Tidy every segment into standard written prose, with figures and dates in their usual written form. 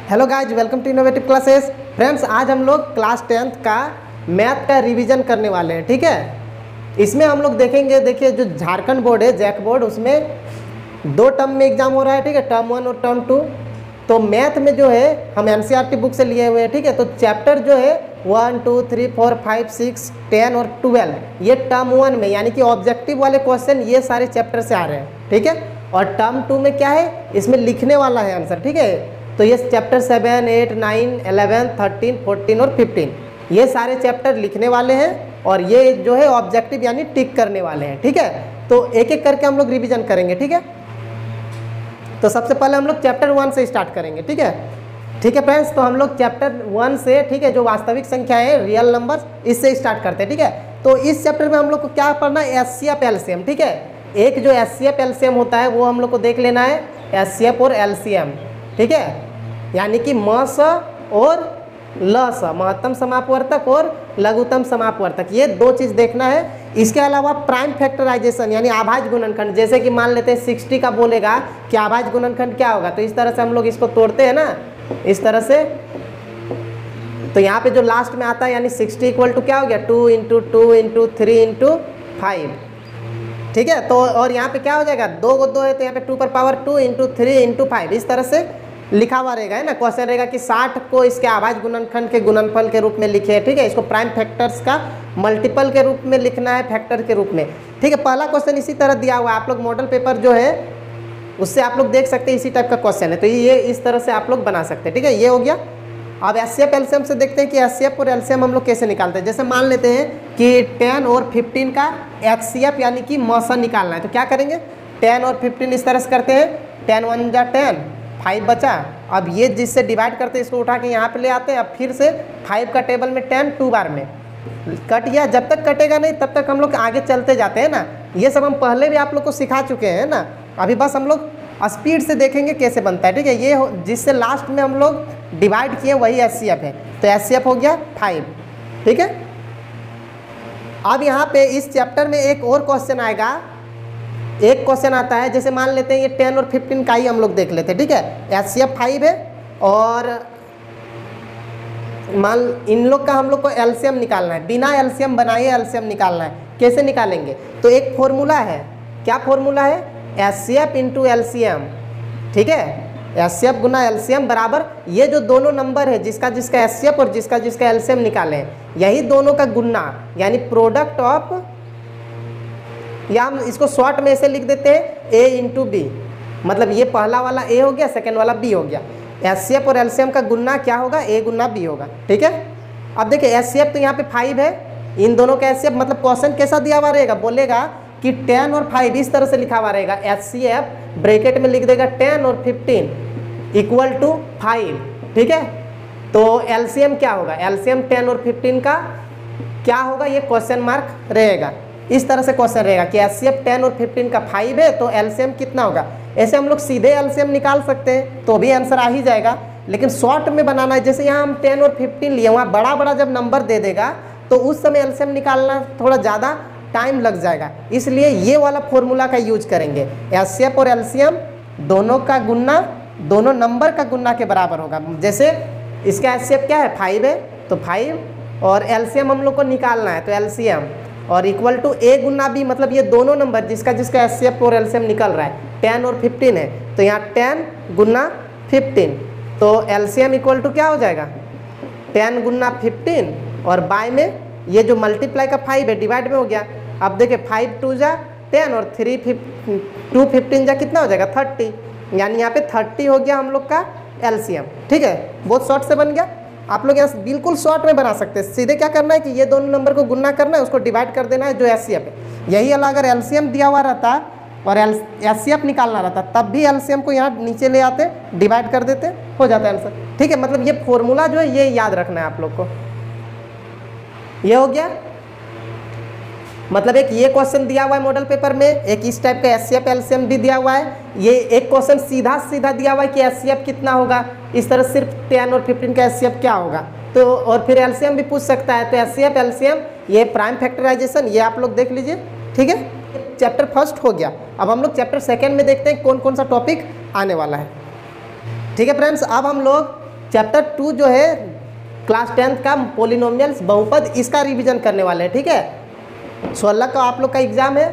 Hello guys, welcome to innovative classes. Friends, आज हम लोग क्लास 10th का मैथ का रिवीजन करने वाले हैं। ठीक है, इसमें हम लोग देखेंगे, देखिए जो झारखंड बोर्ड है जैक बोर्ड, उसमें 2 टर्म में एग्जाम हो रहा है। ठीक है, टर्म 1 और टर्म 2। तो मैथ में जो है हम एनसीईआरटी बुक से लिए हुए हैं। ठीक है, तो चैप्टर जो है 1, 2, 3, 4, 5, 6, 10 और 12 ये टर्म 1 में, यानी कि ऑब्जेक्टिव वाले क्वेश्चन ये सारे चैप्टर से आ रहे हैं। ठीक है, और टर्म 2 में क्या है, इसमें लिखने वाला है आंसर। ठीक है, तो ये चैप्टर 7, 8, 9, 11, 13, 14 और 15 ये सारे चैप्टर लिखने वाले हैं और ये जो है ऑब्जेक्टिव यानी टिक करने वाले हैं। ठीक है, तो एक एक करके हम लोग रिवीजन करेंगे। ठीक है, तो सबसे पहले हम लोग चैप्टर 1 से स्टार्ट करेंगे। ठीक है फ्रेंड्स, तो हम लोग चैप्टर 1 से, ठीक है, जो वास्तविक संख्या है, रियल नंबर, इससे स्टार्ट करते हैं। ठीक है, तो इस चैप्टर में हम लोग को क्या पढ़ना है, एचसीएफ एलसीएम। ठीक है, एक जो एचसीएफ एलसीएम होता है वो हम लोग को देख लेना है, एचसीएफ और एलसीएम। ठीक है, यानी कि मस और लस, महत्तम समापवर्तक और लघुत्तम समापवर्तक, ये 2 चीज़ देखना है। इसके अलावा प्राइम फैक्टराइजेशन यानी आभाज्य गुणनखंड, जैसे कि मान लेते हैं 60 का बोलेगा कि आभाज्य गुणनखंड क्या होगा, तो इस तरह से हम लोग इसको तोड़ते हैं ना, इस तरह से। तो यहाँ पे जो लास्ट में आता है यानी 60 = क्या हो गया, 2 × 2 × 3 × 5। ठीक है, तो और यहाँ पे क्या हो जाएगा, 2 को 2 है तो यहाँ पे 2 पर पावर 2 × 3 × 5 इस तरह से लिखा हुआ रहेगा, है ना। क्वेश्चन रहेगा कि 60 को इसके आभाज्य गुणनखंड के गुणनफल के रूप में लिखे। ठीक है, इसको प्राइम फैक्टर्स का मल्टीपल के रूप में लिखना है, फैक्टर के रूप में। ठीक है, पहला क्वेश्चन इसी तरह दिया हुआ है, आप लोग मॉडल पेपर जो है उससे आप लोग देख सकते हैं, इसी टाइप का क्वेश्चन है, तो ये इस तरह से आप लोग बना सकते हैं। ठीक है, ये हो गया। अब एचसीएफ एलसीएम से देखते हैं कि एचसीएफ और एलसीएम हम लोग कैसे निकालते हैं। जैसे मान लेते हैं कि 10 और 15 का एचसीएफ यानी कि मौसन निकालना है, तो क्या करेंगे, 10 और 15 इस तरह से करते हैं, 10 × 1 = 10, 5 बचा। अब ये जिससे डिवाइड करते हैं इसको उठा के यहाँ पे ले आते हैं। अब फिर से 5 का टेबल में 10 2 बार में कट गया, जब तक कटेगा नहीं तब तक हम लोग आगे चलते जाते हैं ना। ये सब हम पहले भी आप लोग को सिखा चुके हैं ना, अभी बस हम लोग स्पीड से देखेंगे कैसे बनता है। ठीक है, ये जिससे लास्ट में हम लोग डिवाइड किए वही एचसीएफ है, तो एचसीएफ हो गया 5। ठीक है, अब यहाँ पे इस चैप्टर में एक और क्वेश्चन आएगा, एक क्वेश्चन आता है, जैसे मान लेते हैं ये 10 और 15 का ही हम लोग देख लेते हैं। ठीक है, एचसीएफ 5 है और मान इन लोग का हम लोग को एलसीएम निकालना है, बिना एलसीएम बनाए एलसीएम निकालना है। कैसे निकालेंगे, तो एक फॉर्मूला है, क्या फॉर्मूला है, एचसीएफ × एलसीएम। ठीक है, एचसीएफ गुना एलसीएम बराबर ये जो दोनों नंबर है, जिसका जिसका एचसीएफ और जिसका जिसका एलसीएम निकालें, यही दोनों का गुना यानी प्रोडक्ट ऑफ, या हम इसको शॉर्ट में ऐसे लिख देते हैं A × B, मतलब ये पहला वाला A हो गया, सेकेंड वाला B हो गया। एचसीएफ और एलसीएम का गुना क्या होगा, A × B होगा। ठीक है, अब देखिए एचसीएफ तो यहाँ पे 5 है, इन दोनों का एचसीएफ, मतलब क्वेश्चन कैसा दिया हुआ रहेगा, बोलेगा कि 10 और 5 इस तरह से लिखा हुआ रहेगा, एचसीएफ ब्रैकेट में लिख देगा 10 और 15 = 5। ठीक है, तो एलसीएम क्या होगा, एलसीएम 10 और 15 का क्या होगा, ये क्वेश्चन मार्क रहेगा। इस तरह से क्वेश्चन रहेगा कि एचसीएफ 10 और 15 का 5 है, तो एलसीएम कितना होगा। ऐसे हम लोग सीधे एलसीएम निकाल सकते हैं तो भी आंसर आ ही जाएगा, लेकिन शॉर्ट में बनाना है। जैसे यहाँ हम 10 और 15 लिए, वहाँ बड़ा बड़ा जब नंबर दे देगा तो उस समय एलसीएम निकालना थोड़ा ज़्यादा टाइम लग जाएगा, इसलिए ये वाला फॉर्मूला का यूज करेंगे। एचसीएफ और एलसीएम दोनों का गुना, दोनों नंबर का गुना के बराबर होगा। जैसे इसका एचसीएफ क्या है, 5 है, तो 5 और एलसीएम हम लोग को निकालना है, तो एलसीएम और = A × B, मतलब ये दोनों नंबर जिसका जिसका एचसीएफ और एलसीएम निकल रहा है, 10 और 15 है, तो यहाँ 10 × 15, तो एलसीएम = क्या हो जाएगा, 10 × 15 और बाय में ये जो मल्टीप्लाई का 5 है डिवाइड में हो गया। अब देखिए 5 × 2 = 10 और 2 15 कितना हो जाएगा, 30, यानी यहाँ पे 30 हो गया हम लोग का एलसीएम। ठीक है, बहुत शॉर्ट से बन गया। आप लोग यहाँ बिल्कुल शॉर्ट में बना सकते हैं। सीधे क्या करना है कि ये दोनों नंबर को गुना करना है, उसको डिवाइड कर देना है जो एचसीएफ है। यही वाला अगर एलसीएम दिया हुआ रहता और एचसीएफ निकालना रहता, तब भी एलसीएम को यहाँ नीचे ले आते, डिवाइड कर देते, हो जाता है आंसर। ठीक है, मतलब ये फॉर्मूला जो है ये याद रखना है आप लोग को। ये हो गया, मतलब एक ये क्वेश्चन दिया हुआ है मॉडल पेपर में, एक इस टाइप का एचसीएफ एलसीएम भी दिया हुआ है। ये एक क्वेश्चन सीधा सीधा दिया हुआ है कि एचसीएफ कितना होगा, इस तरह सिर्फ 10 और 15 का एचसीएफ क्या होगा, तो और फिर एलसीएम भी पूछ सकता है। तो एचसीएफ एलसीएम ये प्राइम फैक्टराइजेशन ये आप लोग देख लीजिए। ठीक है, चैप्टर फर्स्ट हो गया। अब हम लोग चैप्टर सेकेंड में देखते हैं कौन कौन सा टॉपिक आने वाला है। ठीक है फ्रेंड्स, अब हम लोग चैप्टर 2 जो है क्लास 10th का पोलिनोमियल्स बहुपद, इसका रिवीजन करने वाले हैं। ठीक है, 16 का आप लोग का एग्जाम है।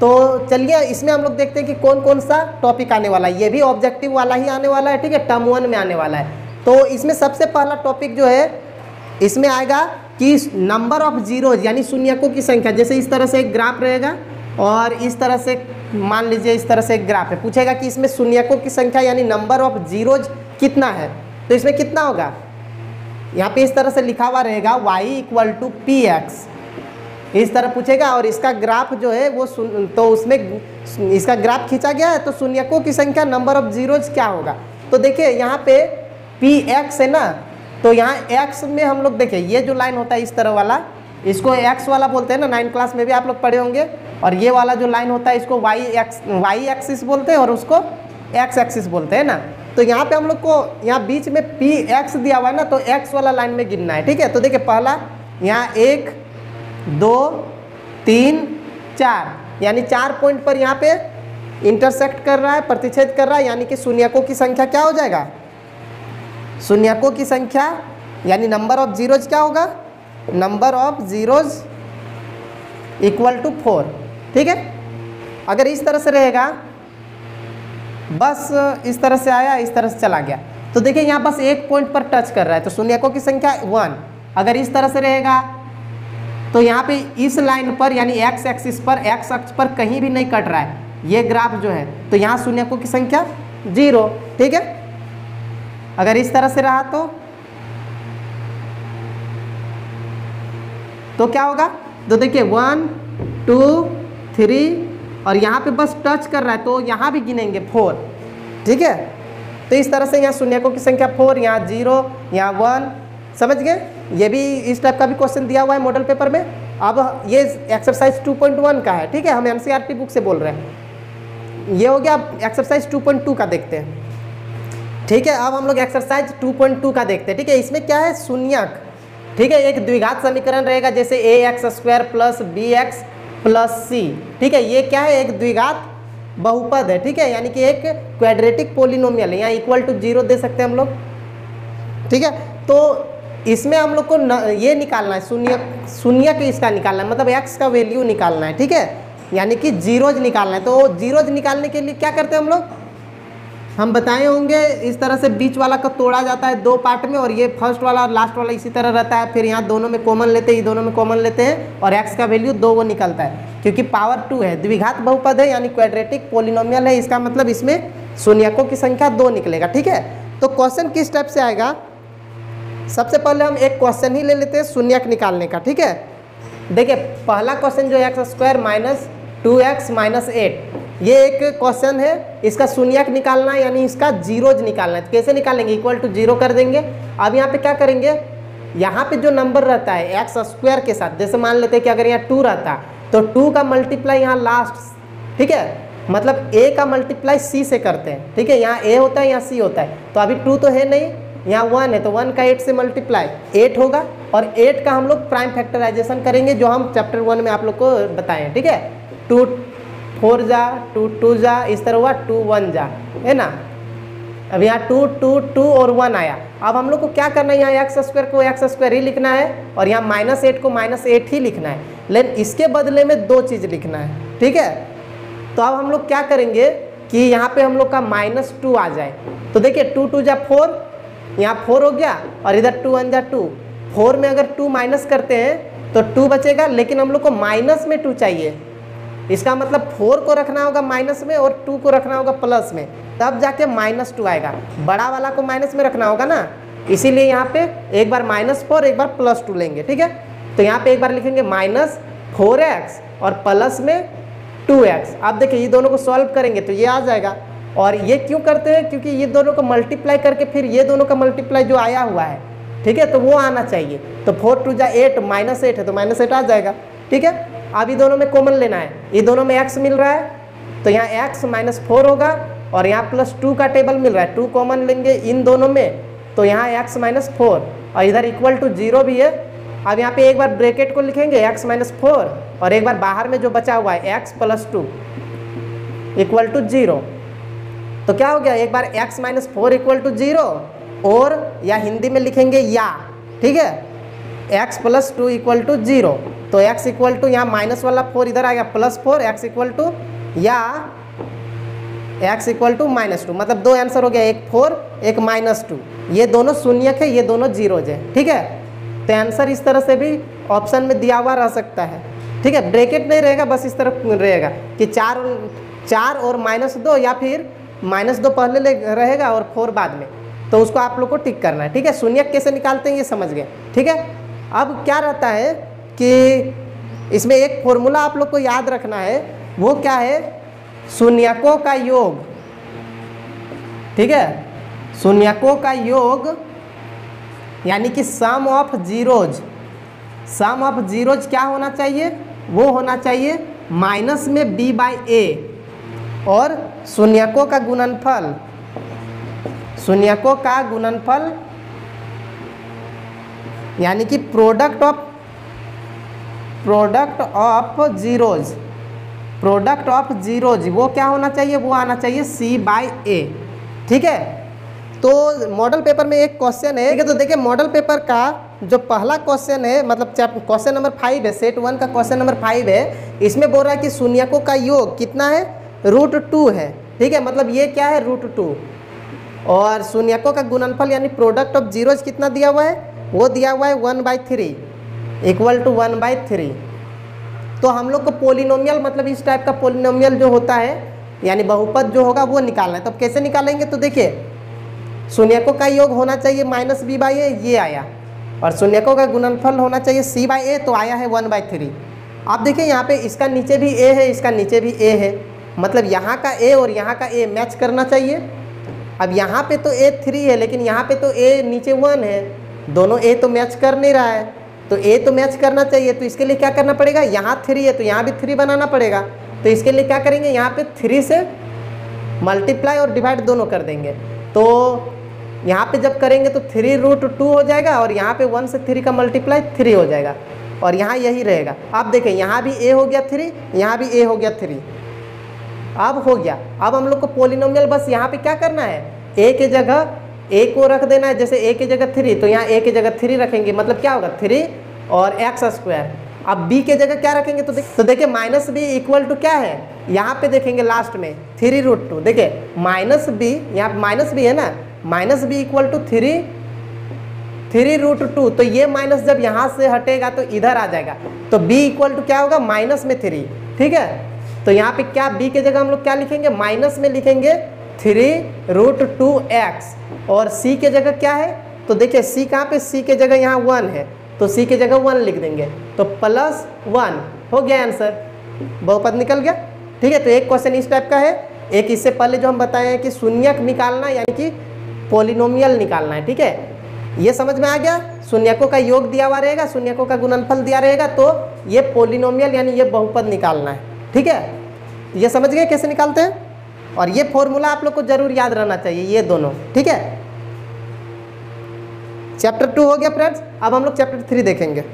तो चलिए इसमें हम लोग देखते हैं कि कौन कौन सा टॉपिक आने वाला है। ये भी ऑब्जेक्टिव वाला ही आने वाला है। ठीक है, टर्म 1 में आने वाला है। तो इसमें सबसे पहला टॉपिक जो है इसमें आएगा कि नंबर ऑफ जीरोज यानी शून्यकों की संख्या। जैसे इस तरह से एक ग्राफ रहेगा और इस तरह से मान लीजिए इस तरह से एक ग्राफ है, पूछेगा कि इसमें शून्यकों की संख्या यानी नंबर ऑफ जीरोज कितना है। तो इसमें कितना होगा, यहाँ पे इस तरह से लिखा हुआ रहेगा y = px, इस तरह पूछेगा। और इसका ग्राफ जो है वो तो उसमें इसका ग्राफ खींचा गया है, तो शून्यकों की संख्या नंबर ऑफ जीरोज क्या होगा। तो देखिए यहाँ पे px है ना, तो यहाँ x में हम लोग देखिए ये जो लाइन होता है इस तरह वाला, इसको x वाला बोलते हैं ना, 9th क्लास में भी आप लोग पढ़े होंगे। और ये वाला जो लाइन होता है इसको y एक्सिस बोलते हैं और उसको x एक्सिस बोलते हैं ना। तो यहाँ पे हम लोग को यहाँ बीच में px दिया हुआ है ना, तो x वाला लाइन में गिनना है। ठीक है, तो देखिए पहला यहाँ 1 2 3 4 यानी 4 पॉइंट पर यहाँ पे इंटरसेक्ट कर रहा है, प्रतिच्छेद कर रहा है, यानी कि शून्यकों की संख्या क्या हो जाएगा, शून्यकों की संख्या यानी नंबर ऑफ जीरोज क्या होगा, नंबर ऑफ जीरोज = 4। ठीक है, अगर इस तरह से रहेगा, बस इस तरह से आया इस तरह से चला गया, तो देखिए यहाँ बस एक पॉइंट पर टच कर रहा है, तो शून्यकों की संख्या 1। अगर इस तरह से रहेगा तो यहाँ पे इस लाइन पर यानी x एक्सिस पर, x अक्ष पर कहीं भी नहीं कट रहा है ये ग्राफ जो है, तो यहाँ शून्यकों की संख्या 0। ठीक है, अगर इस तरह से रहा तो क्या होगा, तो देखिए 1 2 3 और यहाँ पे बस टच कर रहा है तो यहाँ भी गिनेंगे 4। ठीक है, तो इस तरह से यहाँ शून्यकों की संख्या 4, यहाँ 0, यहाँ 1। समझ गए, ये भी इस टाइप का भी क्वेश्चन दिया हुआ है मॉडल पेपर में। अब ये एक्सरसाइज 2.1 का है। ठीक है, हम एनसीईआरटी बुक से बोल रहे हैं। ये हो गया, अब एक्सरसाइज 2.2 का देखते हैं। ठीक है, अब हम लोग एक्सरसाइज 2.2 का देखते हैं। ठीक है, इसमें क्या है, शून्यक। ठीक है, एक द्विघात समीकरण रहेगा जैसे ax² + bx + c। ठीक है, ये क्या है, एक द्विघात बहुपद है। ठीक है, यानी कि एक क्वाड्रेटिक पोलिनोमियल है, यहाँ =0 दे सकते हैं हम लोग। ठीक है, तो इसमें हम लोग को ये निकालना है, शून्यक इसका निकालना है, मतलब x का वैल्यू निकालना है। ठीक है, यानी कि जीरोज निकालना है। तो जीरोज निकालने के लिए क्या करते हैं हम लोग, हम बताए होंगे इस तरह से बीच वाला को तोड़ा जाता है 2 पार्ट में, और ये फर्स्ट वाला और लास्ट वाला इसी तरह रहता है। फिर यहाँ दोनों में कॉमन लेते हैं, ये दोनों में कॉमन लेते हैं और x का वैल्यू 2 वो निकलता है, क्योंकि पावर 2 है, द्विघात बहुपद है यानी क्वाड्रेटिक पोलिनोमियल है। इसका मतलब इसमें शून्यकों की संख्या 2 निकलेगा। ठीक है, तो क्वेश्चन किस टाइप से आएगा, सबसे पहले हम एक क्वेश्चन ही ले लेते हैं शून्यक निकालने का। ठीक है, देखिए पहला क्वेश्चन जो x² - 2x - 8, ये एक क्वेश्चन है, इसका शून्यक निकालना है यानी इसका जीरोज निकालना है। तो कैसे निकालेंगे, =0 कर देंगे। अब यहाँ पे क्या करेंगे, यहाँ पे जो नंबर रहता है x² के साथ, जैसे मान लेते हैं कि अगर यहाँ 2 रहता तो 2 का मल्टीप्लाई यहाँ लास्ट। ठीक है, मतलब a का मल्टीप्लाई c से करते हैं। ठीक है, यहाँ a होता है यहाँ c होता है, तो अभी 2 तो है नहीं, यहाँ 1 है, तो 1 का 8 से मल्टीप्लाई 8 होगा, और 8 का हम लोग प्राइम फैक्टराइजेशन करेंगे जो हम चैप्टर 1 में आप लोग को बताएं। ठीक है, 2 4 जा, 2 2 जा, इस तरह हुआ 2 1 जा, है ना। अब यहाँ 2 2 2 और 1 आया। अब हम लोग को क्या करना है, यहाँ x² को x² ही लिखना है और यहाँ -8 को -8 ही लिखना है, लेकिन इसके बदले में 2 चीज़ लिखना है। ठीक है, तो अब हम लोग क्या करेंगे कि यहाँ पे हम लोग का -2 आ जाए। तो देखिए 2 2 जा 4, यहाँ 4 हो गया, और इधर 2 1 जा 2। 4 में अगर 2 माइनस करते हैं तो 2 बचेगा, लेकिन हम लोग को माइनस में 2 चाहिए। इसका मतलब 4 को रखना होगा माइनस में और 2 को रखना होगा प्लस में, तब जाके -2 आएगा। बड़ा वाला को माइनस में रखना होगा ना, इसीलिए यहाँ पे एक बार -4 एक बार +2 लेंगे। ठीक है, तो यहाँ पे एक बार लिखेंगे -4x और प्लस में 2x। अब देखिए ये दोनों को सॉल्व करेंगे तो ये आ जाएगा। और ये क्यों करते हैं, क्योंकि ये दोनों को मल्टीप्लाई करके फिर ये दोनों का मल्टीप्लाई जो आया हुआ है, ठीक है, तो वो आना चाहिए। तो 4 2 जा 8, -8 है तो -8 आ जाएगा। ठीक है, अब ये दोनों में कॉमन लेना है, ये दोनों में x मिल रहा है तो यहाँ x -4 होगा, और यहाँ +2 का टेबल मिल रहा है, 2 कॉमन लेंगे इन दोनों में, तो यहाँ x -4 और इधर =0 भी है। अब यहाँ पे एक बार ब्रैकेट को लिखेंगे x -4 और एक बार बाहर में जो बचा हुआ है x + 2 = 0। तो क्या हो गया, एक बार x -4 = 0 और या हिंदी में लिखेंगे या, ठीक है। x + 2 = 0, तो x = यहाँ माइनस वाला 4 इधर आ गया +4, x = या x = -2, मतलब दो आंसर हो गया, एक 4 एक -2। ये दोनों शून्यक है, ये दोनों जीरोज है, ठीक है। तो आंसर इस तरह से भी ऑप्शन में दिया हुआ रह सकता है, ठीक है। ब्रैकेट नहीं रहेगा, बस इस तरह रहेगा कि 4 और -2 या फिर -2 पहले रहेगा और 4 बाद में, तो उसको आप लोग को टिक करना है, ठीक है। शून्यक कैसे निकालते हैं ये समझ गए, ठीक है। अब क्या रहता है कि इसमें एक फॉर्मूला आप लोग को याद रखना है, वो क्या है, शून्यकों का योग, ठीक है। शून्यकों का योग यानी कि sum of zeros, sum of zeros क्या होना चाहिए, वो होना चाहिए माइनस में b/a, और शून्यकों का गुणनफल, शून्यकों का गुणनफल यानी कि प्रोडक्ट ऑफ जीरोज वो क्या होना चाहिए, वो आना चाहिए c/a, ठीक है। तो मॉडल पेपर में एक क्वेश्चन है, ठीक है। तो देखिए मॉडल पेपर का जो पहला क्वेश्चन है, मतलब क्वेश्चन नंबर 5 है, सेट 1 का क्वेश्चन नंबर 5 है। इसमें बोल रहा है कि शून्यकों का योग कितना है, √2 है, ठीक है। मतलब ये क्या है, √2, और शून्यकों का गुणनफल यानी प्रोडक्ट ऑफ जीरोज कितना दिया हुआ है, वो दिया हुआ है 1/3 = 1/3। तो हम लोग को पोलिनोमियल, मतलब इस टाइप का पोलिनोमियल जो होता है यानी बहुपद जो होगा वो निकालना है। तो कैसे निकालेंगे, तो देखिए शून्यकों का योग होना चाहिए -b/a, ये आया, और शून्यकों का गुणनफल होना चाहिए c/a, तो आया है 1/3। आप देखिए यहाँ पे इसका नीचे भी a है, इसका नीचे भी a है, मतलब यहाँ का a और यहाँ का a मैच करना चाहिए। अब यहाँ पे तो a 3 है, लेकिन यहाँ पे तो a नीचे 1 है, दोनों a तो मैच कर नहीं रहा है, तो a तो मैच करना चाहिए। तो इसके लिए क्या करना पड़ेगा, यहाँ 3 है तो यहाँ भी 3 बनाना पड़ेगा। तो इसके लिए क्या करेंगे, यहाँ पे 3 से मल्टीप्लाई और डिवाइड दोनों कर देंगे। तो यहाँ पे जब करेंगे तो 3√2 हो जाएगा, और यहाँ पे 1 से 3 का मल्टीप्लाई 3 हो जाएगा, और यहाँ यही रहेगा। आप देखें यहाँ भी a हो गया 3, यहाँ भी a हो गया 3, अब हो गया। अब हम लोग को पोलिनोमियल बस यहाँ पे क्या करना है, a के जगह a को रख देना है, जैसे a की जगह 3, तो यहाँ a की जगह 3 रखेंगे, मतलब क्या होगा 3 और x²। अब b के जगह क्या रखेंगे, तो देखिए -b = क्या है, यहाँ पे देखेंगे लास्ट में 3√2, देखिए -b, यहाँ -b है ना, -b = 3√2, तो ये माइनस जब यहाँ से हटेगा तो इधर आ जाएगा, तो b = क्या होगा, -3, ठीक है। तो यहाँ पे क्या b के जगह हम लोग क्या लिखेंगे, माइनस में लिखेंगे 3√2x, और c के जगह क्या है, तो देखिए c कहाँ पे, c के जगह यहाँ 1 है, तो c के जगह 1 लिख देंगे, तो +1 हो गया आंसर, बहुपद निकल गया, ठीक है। तो एक क्वेश्चन इस टाइप का है, एक इससे पहले जो हम बताए हैं कि शून्यक निकालना यानी कि पोलिनोमियल निकालना है, ठीक है। ये समझ में आ गया, शून्यकों का योग दिया हुआ रहेगा, शून्यकों का गुणनफल दिया रहेगा, तो ये पोलिनोमियल यानी ये बहुपद निकालना है, ठीक है। ये समझ गए कैसे निकालते हैं, और ये फॉर्मूला आप लोग को जरूर याद रहना चाहिए, ये दोनों, ठीक है। चैप्टर 2 हो गया फ्रेंड्स। अब हम लोग चैप्टर 3 देखेंगे।